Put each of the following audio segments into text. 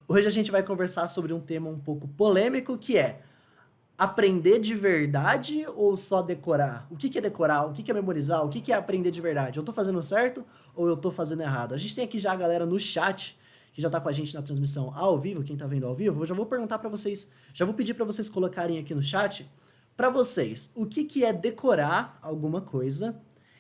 Hoje a gente vai conversar sobre um tema um pouco polêmico, que é aprender de verdade ou só decorar? O que que é decorar? O que que é memorizar? O que que é aprender de verdade? Eu tô fazendo certo ou eu tô fazendo errado? A gente tem aqui já a galera no chat, que já tá com a gente na transmissão ao vivo, quem tá vendo ao vivo. Eu já vou perguntar pra vocês, já vou pedir pra vocês colocarem aqui no chat, pra vocês, o que que é decorar alguma coisa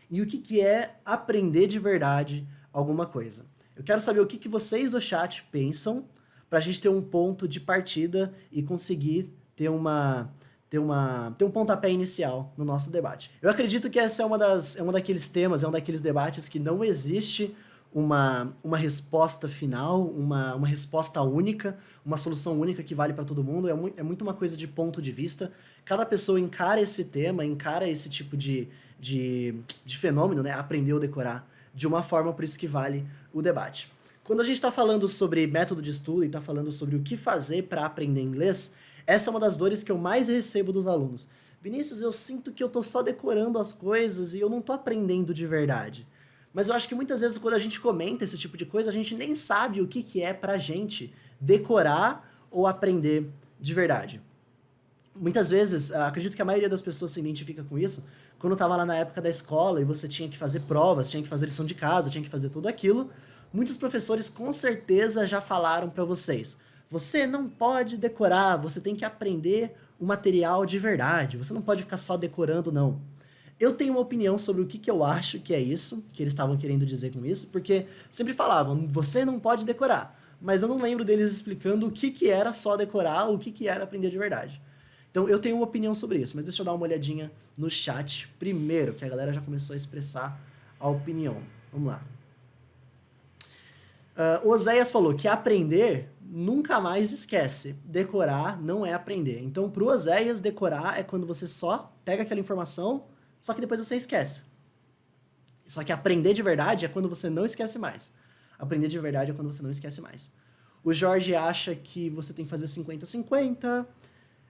e o que que é aprender de verdade alguma coisa. Eu quero saber o que que vocês do chat pensam, para a gente ter um ponto de partida e conseguir ter um pontapé inicial no nosso debate. Eu acredito que essa é um daqueles temas, é um daqueles debates que não existe uma resposta final, uma resposta única, uma solução única que vale para todo mundo. É muito uma coisa de ponto de vista. Cada pessoa encara esse tema, encara esse tipo de fenômeno, né? Aprender ou decorar de uma forma, por isso que vale o debate. Quando a gente está falando sobre método de estudo e está falando sobre o que fazer para aprender inglês, essa é uma das dores que eu mais recebo dos alunos. Vinícius, eu sinto que eu estou só decorando as coisas e eu não estou aprendendo de verdade. Mas eu acho que muitas vezes quando a gente comenta esse tipo de coisa, a gente nem sabe o que, que é pra gente decorar ou aprender de verdade. Muitas vezes, acredito que a maioria das pessoas se identifica com isso, quando estava lá na época da escola e você tinha que fazer provas, tinha que fazer lição de casa, tinha que fazer tudo aquilo, muitos professores com certeza já falaram para vocês: você não pode decorar, você tem que aprender o material de verdade, você não pode ficar só decorando, não. Eu tenho uma opinião sobre o que, que eu acho que é isso, que eles estavam querendo dizer com isso, porque sempre falavam, você não pode decorar, mas eu não lembro deles explicando o que, que era só decorar, o que, que era aprender de verdade. Então eu tenho uma opinião sobre isso, mas deixa eu dar uma olhadinha no chat primeiro, que a galera já começou a expressar a opinião. Vamos lá. O Oséias falou que aprender nunca mais esquece. Decorar não é aprender. Então, pro Oséias, decorar é quando você só pega aquela informação, só que depois você esquece. Só que aprender de verdade é quando você não esquece mais. Aprender de verdade é quando você não esquece mais. O Jorge acha que você tem que fazer 50-50,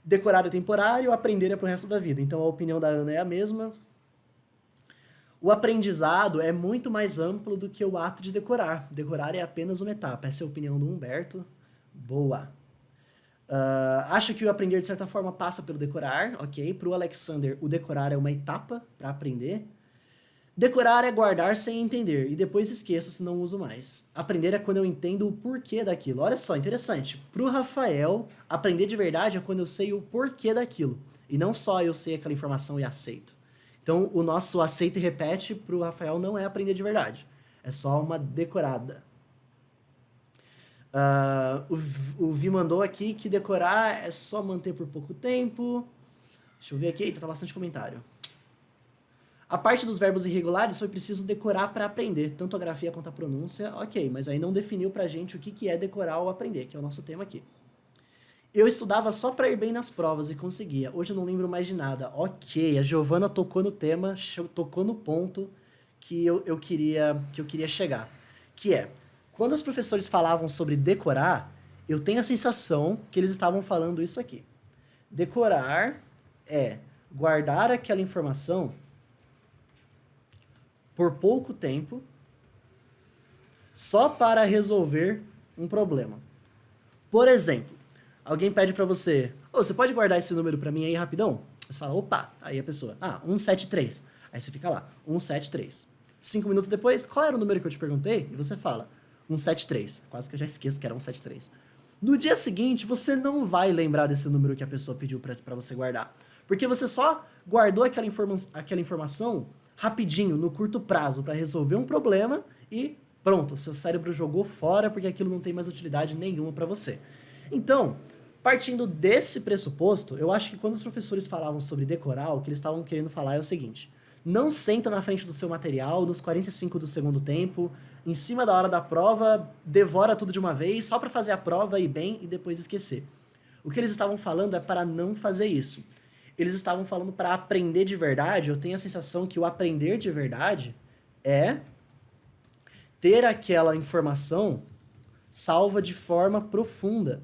decorar é temporário, aprender é pro resto da vida. Então a opinião da Ana é a mesma. O aprendizado é muito mais amplo do que o ato de decorar. Decorar é apenas uma etapa. Essa é a opinião do Humberto. Boa. Acho que o aprender, de certa forma, passa pelo decorar, ok? Para o Alexander, o decorar é uma etapa para aprender. Decorar é guardar sem entender, e depois esqueço se não uso mais. Aprender é quando eu entendo o porquê daquilo. Olha só, interessante. Para o Rafael, aprender de verdade é quando eu sei o porquê daquilo, e não só eu sei aquela informação e aceito. Então, o nosso aceita e repete para o Rafael não é aprender de verdade. É só uma decorada. O Vi mandou aqui que decorar é só manter por pouco tempo. Deixa eu ver aqui. Eita, tá bastante comentário. A parte dos verbos irregulares foi preciso decorar para aprender, tanto a grafia quanto a pronúncia. Ok, mas aí não definiu pra gente o que é decorar ou aprender, que é o nosso tema aqui. Eu estudava só para ir bem nas provas e conseguia. Hoje eu não lembro mais de nada. Ok, a Giovana tocou no tema, tocou no ponto que eu queria chegar. Que é, quando os professores falavam sobre decorar, eu tenho a sensação que eles estavam falando isso aqui. Decorar é guardar aquela informação por pouco tempo só para resolver um problema. Por exemplo, alguém pede pra você, você pode guardar esse número pra mim aí rapidão? Você fala, opa, aí a pessoa, 173. Aí você fica lá, 173. 5 minutos depois, qual era o número que eu te perguntei? E você fala, 173. Quase que eu já esqueço que era 173. No dia seguinte, você não vai lembrar desse número que a pessoa pediu pra você guardar. Porque você só guardou aquela informação rapidinho, no curto prazo, pra resolver um problema e pronto, seu cérebro jogou fora porque aquilo não tem mais utilidade nenhuma pra você. Então, partindo desse pressuposto, eu acho que quando os professores falavam sobre decorar, o que eles estavam querendo falar é o seguinte: não senta na frente do seu material nos 45 do segundo tempo, em cima da hora da prova, devora tudo de uma vez, só para fazer a prova, ir bem e depois esquecer. O que eles estavam falando é para não fazer isso. Eles estavam falando para aprender de verdade. Eu tenho a sensação que o aprender de verdade é ter aquela informação salva de forma profunda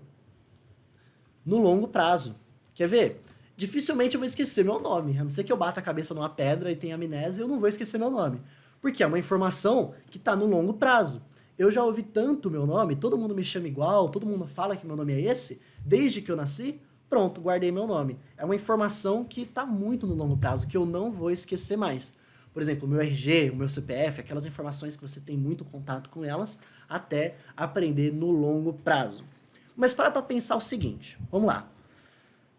no longo prazo. Quer ver? Dificilmente eu vou esquecer meu nome. A não ser que eu bata a cabeça numa pedra e tenha amnésia, eu não vou esquecer meu nome. Porque é uma informação que está no longo prazo. Eu já ouvi tanto meu nome, todo mundo me chama igual, todo mundo fala que meu nome é esse, desde que eu nasci, pronto, guardei meu nome. É uma informação que está muito no longo prazo, que eu não vou esquecer mais. Por exemplo, o meu RG, o meu CPF, aquelas informações que você tem muito contato com elas, até aprender no longo prazo. Mas para pensar o seguinte, vamos lá.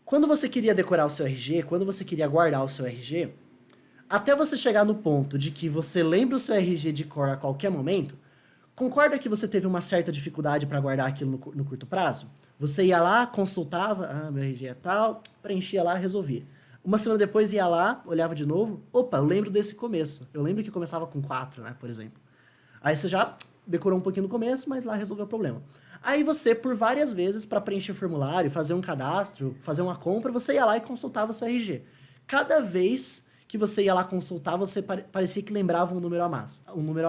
Quando você queria decorar o seu RG, quando você queria guardar o seu RG, até você chegar no ponto de que você lembra o seu RG de cor a qualquer momento, concorda que você teve uma certa dificuldade para guardar aquilo no curto prazo? Você ia lá, consultava, meu RG é tal, preenchia lá, resolvia. Uma semana depois ia lá, olhava de novo, opa, eu lembro desse começo. Eu lembro que começava com 4, né, por exemplo. Aí você já decorou um pouquinho no começo, mas lá resolveu o problema. Aí você, por várias vezes, para preencher o formulário, fazer um cadastro, fazer uma compra, você ia lá e consultava o seu RG. Cada vez que você ia lá consultar, você parecia que lembrava um número a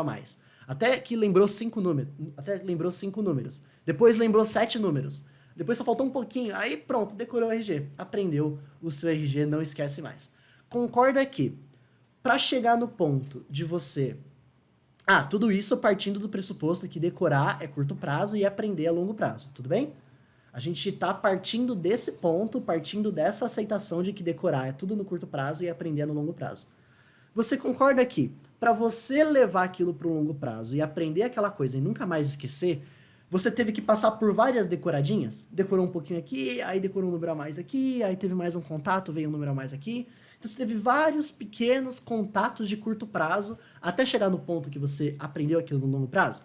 mais. Até que lembrou 5 números. Até lembrou 5 números. Depois lembrou 7 números. Depois só faltou um pouquinho. Aí pronto, decorou o RG. Aprendeu o seu RG, não esquece mais. Concorda que, para chegar no ponto de você... tudo isso partindo do pressuposto que decorar é curto prazo e aprender é longo prazo, tudo bem? A gente está partindo desse ponto, partindo dessa aceitação de que decorar é tudo no curto prazo e aprender é no longo prazo. Você concorda que, para você levar aquilo para o longo prazo e aprender aquela coisa e nunca mais esquecer, você teve que passar por várias decoradinhas? Decorou um pouquinho aqui, aí decorou um número a mais aqui, aí teve mais um contato, veio um número a mais aqui. Então você teve vários pequenos contatos de curto prazo até chegar no ponto que você aprendeu aquilo no longo prazo?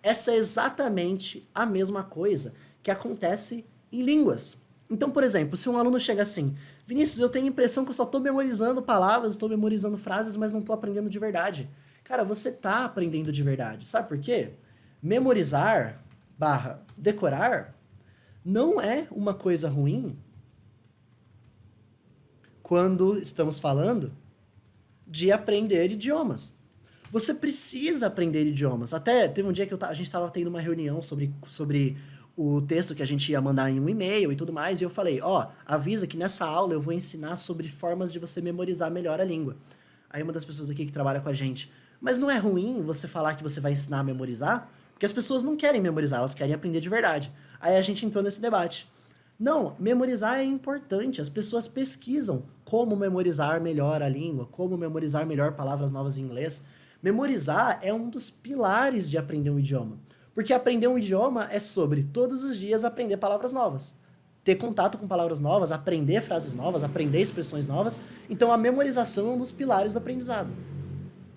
Essa é exatamente a mesma coisa que acontece em línguas. Então, por exemplo, se um aluno chega assim, Vinícius, eu tenho a impressão que eu só estou memorizando palavras, estou memorizando frases, mas não estou aprendendo de verdade. Cara, você está aprendendo de verdade. Sabe por quê? Memorizar barra decorar não é uma coisa ruim quando estamos falando de aprender idiomas. Você precisa aprender idiomas. Até teve um dia que a gente estava tendo uma reunião sobre o texto que a gente ia mandar em um e-mail e tudo mais, e eu falei, avisa que nessa aula eu vou ensinar sobre formas de você memorizar melhor a língua. Aí uma das pessoas aqui que trabalha com a gente, mas não é ruim você falar que você vai ensinar a memorizar? Porque as pessoas não querem memorizar, elas querem aprender de verdade. Aí a gente entrou nesse debate. Não, memorizar é importante. As pessoas pesquisam como memorizar melhor a língua, como memorizar melhor palavras novas em inglês. Memorizar é um dos pilares de aprender um idioma. Porque aprender um idioma é sobre todos os dias aprender palavras novas. Ter contato com palavras novas, aprender frases novas, aprender expressões novas. Então a memorização é um dos pilares do aprendizado.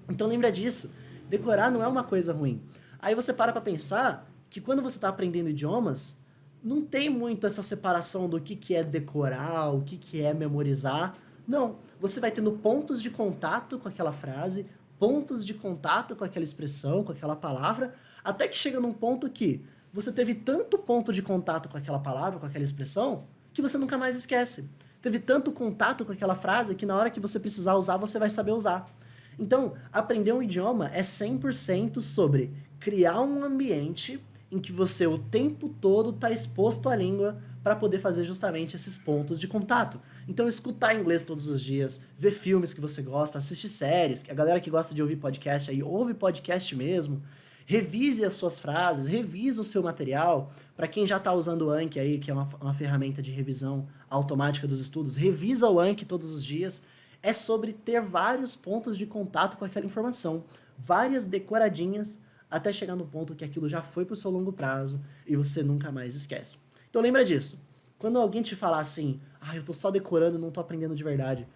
Então lembra disso. Decorar não é uma coisa ruim. Aí você para pensar que quando você está aprendendo idiomas, não tem muito essa separação do que é decorar, o que é memorizar. Não, você vai tendo pontos de contato com aquela frase, pontos de contato com aquela expressão, com aquela palavra, até que chega num ponto que você teve tanto ponto de contato com aquela palavra, com aquela expressão, que você nunca mais esquece. Teve tanto contato com aquela frase que na hora que você precisar usar, você vai saber usar. Então, aprender um idioma é 100% sobre criar um ambiente em que você o tempo todo está exposto à língua para poder fazer justamente esses pontos de contato. Então, escutar inglês todos os dias, ver filmes que você gosta, assistir séries, a galera que gosta de ouvir podcast aí, ouve podcast mesmo, revise as suas frases, revise o seu material. Para quem já está usando o Anki aí, que é uma ferramenta de revisão automática dos estudos, revisa o Anki todos os dias. É sobre ter vários pontos de contato com aquela informação, várias decoradinhas, até chegar no ponto que aquilo já foi para o seu longo prazo e você nunca mais esquece. Então lembra disso. Quando alguém te falar assim, eu tô só decorando, não tô aprendendo de verdade,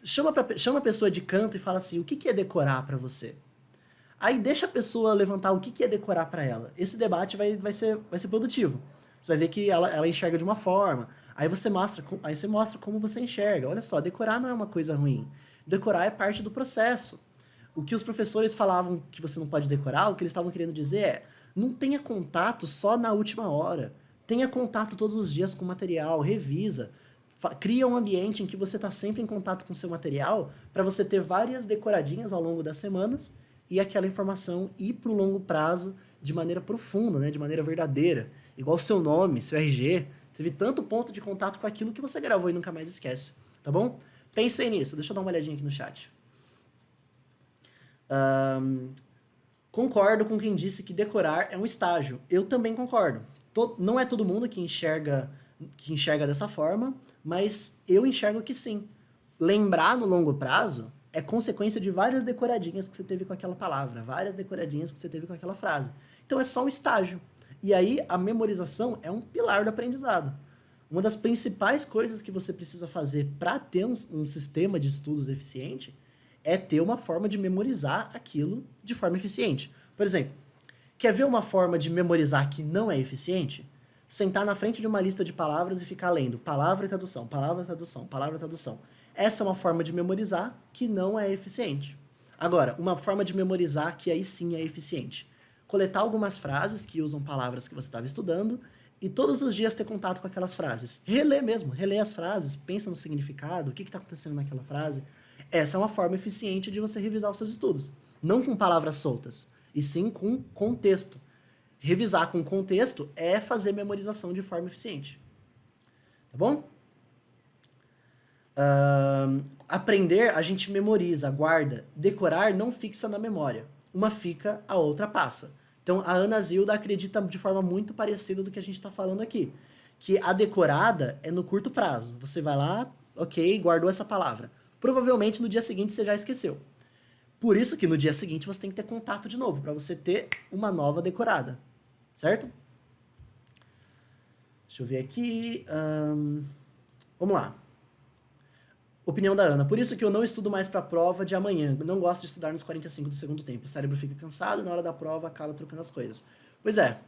chama a pessoa de canto e fala assim, o que é decorar para você? Aí deixa a pessoa levantar o que é decorar para ela. Esse debate vai ser produtivo. Você vai ver que ela enxerga de uma forma. Aí você mostra como você enxerga. Olha só, decorar não é uma coisa ruim. Decorar é parte do processo. O que os professores falavam que você não pode decorar, o que eles estavam querendo dizer é, não tenha contato só na última hora. Tenha contato todos os dias com o material, revisa. Cria um ambiente em que você está sempre em contato com o seu material para você ter várias decoradinhas ao longo das semanas e aquela informação ir para o longo prazo de maneira profunda, né? De maneira verdadeira. Igual o seu nome, seu RG. Teve tanto ponto de contato com aquilo que você gravou e nunca mais esquece. Tá bom? Pensei nisso. Deixa eu dar uma olhadinha aqui no chat. Concordo com quem disse que decorar é um estágio. Eu também concordo. Não é todo mundo que enxerga dessa forma, mas eu enxergo que sim. Lembrar no longo prazo é consequência de várias decoradinhas que você teve com aquela palavra, várias decoradinhas que você teve com aquela frase. Então é só um estágio. E aí a memorização é um pilar do aprendizado. Uma das principais coisas que você precisa fazer para ter um sistema de estudos eficiente é ter uma forma de memorizar aquilo de forma eficiente. Por exemplo, quer ver uma forma de memorizar que não é eficiente? Sentar na frente de uma lista de palavras e ficar lendo palavra e tradução, palavra e tradução, palavra e tradução. Essa é uma forma de memorizar que não é eficiente. Agora, uma forma de memorizar que aí sim é eficiente. Coletar algumas frases que usam palavras que você estava estudando e todos os dias ter contato com aquelas frases. Reler mesmo, reler as frases, pensa no significado, o que está acontecendo naquela frase. Essa é uma forma eficiente de você revisar os seus estudos. Não com palavras soltas, e sim com contexto. Revisar com contexto é fazer memorização de forma eficiente. Tá bom? Aprender, a gente memoriza, guarda. Decorar não fixa na memória. Uma fica, a outra passa. Então, a Ana Zilda acredita de forma muito parecida do que a gente está falando aqui. Que a decorada é no curto prazo. Você vai lá, ok, guardou essa palavra. Provavelmente no dia seguinte você já esqueceu. Por isso que no dia seguinte você tem que ter contato de novo, para você ter uma nova decorada. Certo? Deixa eu ver aqui. Vamos lá. Opinião da Ana. Por isso que eu não estudo mais para a prova de amanhã. Não gosto de estudar nos 45 do segundo tempo. O cérebro fica cansado e na hora da prova acaba trocando as coisas. Pois é.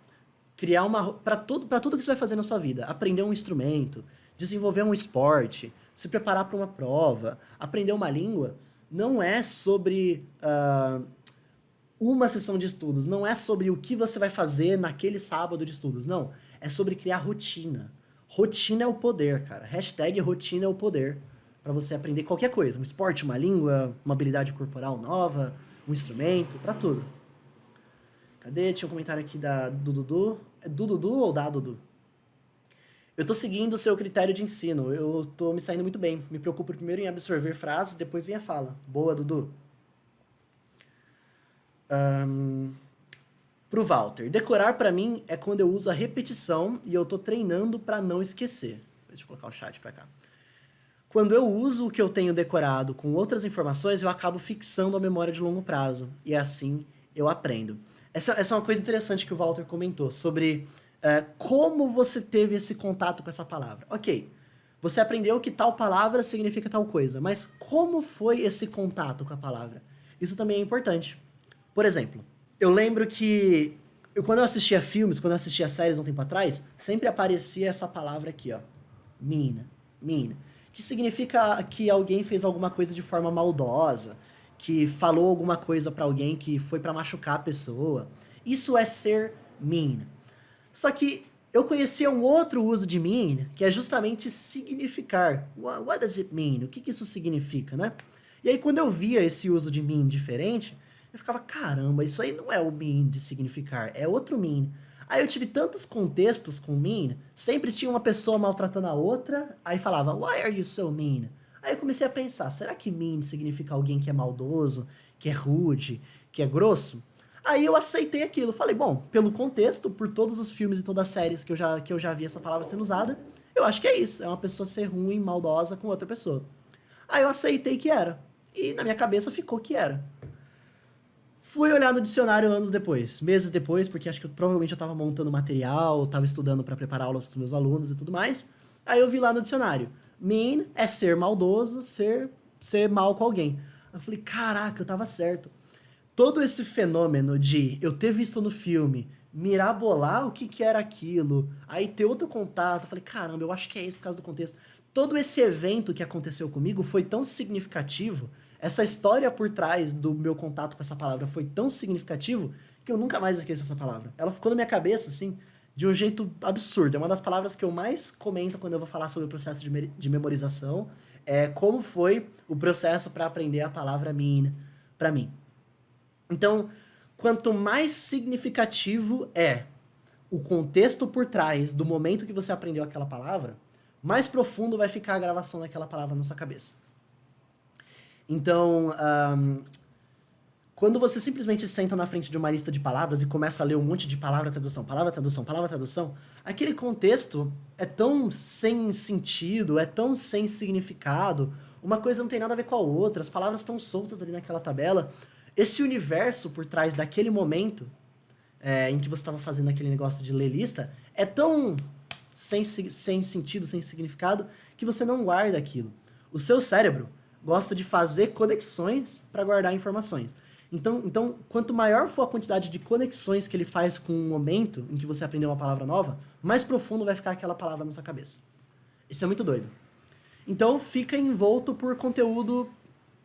Criar uma... Para tudo que você vai fazer na sua vida. Aprender um instrumento, desenvolver um esporte, se preparar para uma prova, aprender uma língua, não é sobre uma sessão de estudos. Não é sobre o que você vai fazer naquele sábado de estudos. Não. É sobre criar rotina. Rotina é o poder, cara. Hashtag rotina é o poder. Para você aprender qualquer coisa. Um esporte, uma língua, uma habilidade corporal nova, um instrumento, para tudo. Cadê? Tinha um comentário aqui do Dudu. É do Dudu ou da Dudu? Eu tô seguindo o seu critério de ensino. Eu tô me saindo muito bem. Me preocupo primeiro em absorver frases, depois vem a fala. Boa, Dudu. Pro Walter. Decorar para mim é quando eu uso a repetição e eu tô treinando para não esquecer. Deixa eu colocar o chat para cá. Quando eu uso o que eu tenho decorado com outras informações, eu acabo fixando a memória de longo prazo. E assim eu aprendo. Essa é uma coisa interessante que o Walter comentou sobre como você teve esse contato com essa palavra. Ok, você aprendeu que tal palavra significa tal coisa, mas como foi esse contato com a palavra? Isso também é importante. Por exemplo, eu lembro que quando eu assistia filmes, quando eu assistia séries um tempo atrás, sempre aparecia essa palavra aqui, ó. Mina, mina. Que significa que alguém fez alguma coisa de forma maldosa, que falou alguma coisa pra alguém que foi pra machucar a pessoa. Isso é ser mean. Só que eu conhecia um outro uso de mean, que é justamente significar. What does it mean? O que isso significa, né? E aí quando eu via esse uso de mean diferente, eu ficava, caramba, isso aí não é o mean de significar, é outro mean. Aí eu tive tantos contextos com mean, sempre tinha uma pessoa maltratando a outra, aí falava, why are you so mean? Aí eu comecei a pensar, será que mean significa alguém que é maldoso, que é rude, que é grosso? Aí eu aceitei aquilo, falei, bom, pelo contexto, por todos os filmes e todas as séries que eu já vi essa palavra sendo usada, eu acho que é isso, é uma pessoa ser ruim, maldosa com outra pessoa. Aí eu aceitei que era, e na minha cabeça ficou que era. Fui olhar no dicionário anos depois, meses depois, porque acho que provavelmente eu estava montando material, estava estudando para preparar aula para os meus alunos e tudo mais. Aí eu vi lá no dicionário, mean é ser maldoso, ser mal com alguém. Eu falei, caraca, eu tava certo. Todo esse fenômeno de eu ter visto no filme, mirabolar o que era aquilo, aí ter outro contato, eu falei, caramba, eu acho que é isso por causa do contexto. Todo esse evento que aconteceu comigo foi tão significativo, essa história por trás do meu contato com essa palavra foi tão significativo que eu nunca mais esqueço essa palavra. Ela ficou na minha cabeça, assim, de um jeito absurdo. É uma das palavras que eu mais comento quando eu vou falar sobre o processo de memorização. É como foi o processo para aprender a palavra mean para mim. Então, quanto mais significativo é o contexto por trás do momento que você aprendeu aquela palavra, mais profundo vai ficar a gravação daquela palavra na sua cabeça. Então, Quando você simplesmente senta na frente de uma lista de palavras e começa a ler um monte de palavra, tradução, palavra, tradução, palavra, tradução, aquele contexto é tão sem sentido, é tão sem significado, uma coisa não tem nada a ver com a outra, as palavras estão soltas ali naquela tabela. Esse universo por trás daquele momento em que você estava fazendo aquele negócio de ler lista é tão sem sentido, sem significado, que você não guarda aquilo. O seu cérebro gosta de fazer conexões para guardar informações. Então, quanto maior for a quantidade de conexões que ele faz com o momento em que você aprendeu uma palavra nova, mais profundo vai ficar aquela palavra na sua cabeça. Isso é muito doido. Então, fica envolto por conteúdo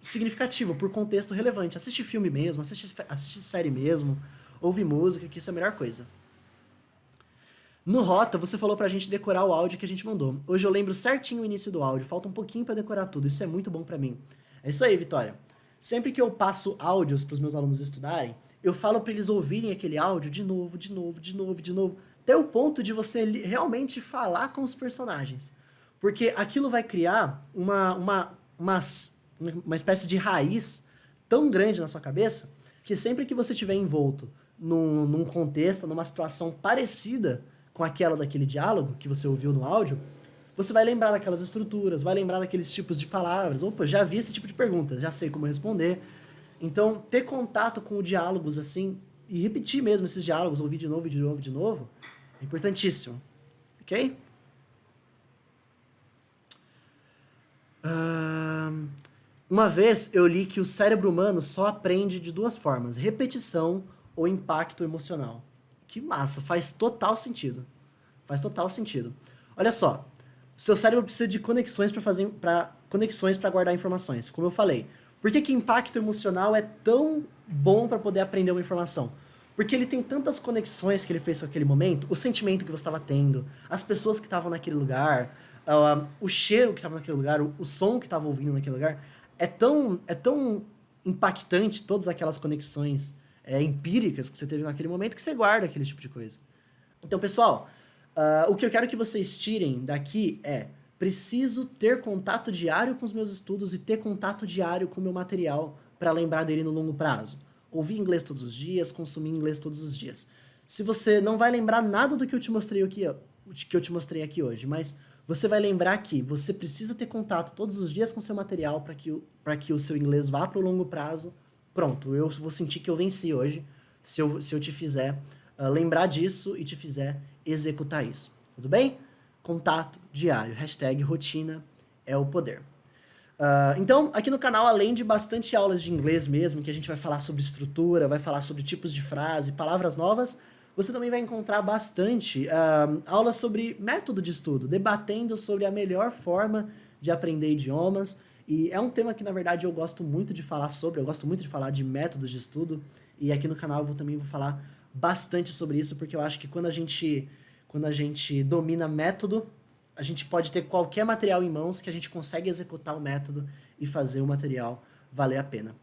significativo, por contexto relevante. Assiste filme mesmo, assiste série mesmo, ouve música, que isso é a melhor coisa. No Rota, você falou pra gente decorar o áudio que a gente mandou. Hoje eu lembro certinho o início do áudio, falta um pouquinho pra decorar tudo, isso é muito bom pra mim. É isso aí, Vitória. Sempre que eu passo áudios pros meus alunos estudarem, eu falo pra eles ouvirem aquele áudio de novo, até o ponto de você realmente falar com os personagens. Porque aquilo vai criar uma espécie de raiz tão grande na sua cabeça, que sempre que você estiver envolto num contexto, numa situação parecida com aquela daquele diálogo que você ouviu no áudio, você vai lembrar daquelas estruturas, vai lembrar daqueles tipos de palavras. Opa, já vi esse tipo de pergunta, já sei como responder. Então, ter contato com diálogos assim, e repetir mesmo esses diálogos, ouvir de novo, é importantíssimo. Ok? Uma vez eu li que o cérebro humano só aprende de duas formas, repetição ou impacto emocional. Que massa, faz total sentido. Faz total sentido. Olha só, o seu cérebro precisa de conexões para guardar informações, como eu falei. Por que impacto emocional é tão bom para poder aprender uma informação? Porque ele tem tantas conexões que ele fez com aquele momento, o sentimento que você estava tendo, as pessoas que estavam naquele lugar, o cheiro que estava naquele lugar, o som que estava ouvindo naquele lugar. É tão impactante todas aquelas conexões empíricas que você teve naquele momento que você guarda aquele tipo de coisa. Então, pessoal, o que eu quero que vocês tirem daqui é: preciso ter contato diário com os meus estudos e ter contato diário com o meu material para lembrar dele no longo prazo. Ouvir inglês todos os dias, consumir inglês todos os dias. Se você não vai lembrar nada do que eu te mostrei aqui hoje, mas você vai lembrar que você precisa ter contato todos os dias com o seu material para que o seu inglês vá para o longo prazo. Pronto, eu vou sentir que eu venci hoje se eu te fizer lembrar disso e te fizer executar isso. Tudo bem? Contato diário. #rotina é o poder. Então, aqui no canal, além de bastante aulas de inglês mesmo, que a gente vai falar sobre estrutura, vai falar sobre tipos de frase, palavras novas, você também vai encontrar bastante aulas sobre método de estudo, debatendo sobre a melhor forma de aprender idiomas. E é um tema que, na verdade, eu gosto muito de falar sobre, eu gosto muito de falar de métodos de estudo, e aqui no canal eu também vou falar bastante sobre isso, porque eu acho que quando a gente domina método, a gente pode ter qualquer material em mãos que a gente consegue executar o método e fazer o material valer a pena.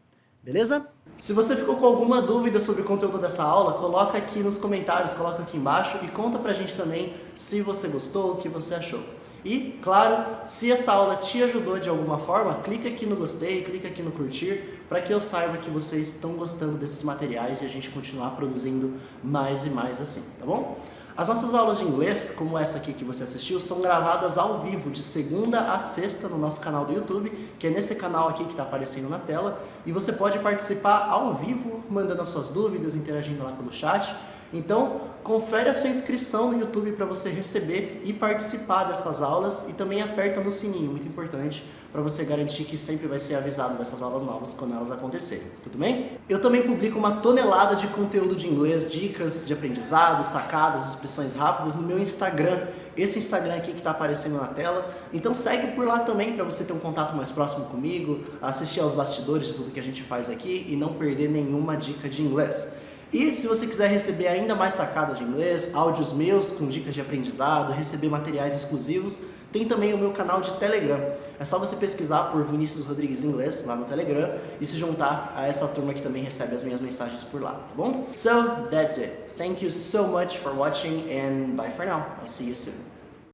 Beleza? Se você ficou com alguma dúvida sobre o conteúdo dessa aula, coloca aqui nos comentários, coloca aqui embaixo e conta pra gente também se você gostou, o que você achou. E, claro, se essa aula te ajudou de alguma forma, clica aqui no gostei, clica aqui no curtir, para que eu saiba que vocês estão gostando desses materiais e a gente continuar produzindo mais e mais assim, tá bom? As nossas aulas de inglês, como essa aqui que você assistiu, são gravadas ao vivo, de segunda a sexta, no nosso canal do YouTube, que é nesse canal aqui que está aparecendo na tela, e você pode participar ao vivo, mandando as suas dúvidas, interagindo lá pelo chat. Então, confere a sua inscrição no YouTube para você receber e participar dessas aulas, e também aperta no sininho, muito importante, para você garantir que sempre vai ser avisado dessas aulas novas quando elas acontecerem, tudo bem? Eu também publico uma tonelada de conteúdo de inglês, dicas de aprendizado, sacadas, expressões rápidas no meu Instagram, esse Instagram aqui que está aparecendo na tela. Então segue por lá também para você ter um contato mais próximo comigo, assistir aos bastidores de tudo que a gente faz aqui e não perder nenhuma dica de inglês. E se você quiser receber ainda mais sacadas de inglês, áudios meus com dicas de aprendizado, receber materiais exclusivos, tem também o meu canal de Telegram. É só você pesquisar por Vinícius Rodrigues Inglês lá no Telegram e se juntar a essa turma que também recebe as minhas mensagens por lá, tá bom? So, that's it. Thank you so much for watching and bye for now. I'll see you soon.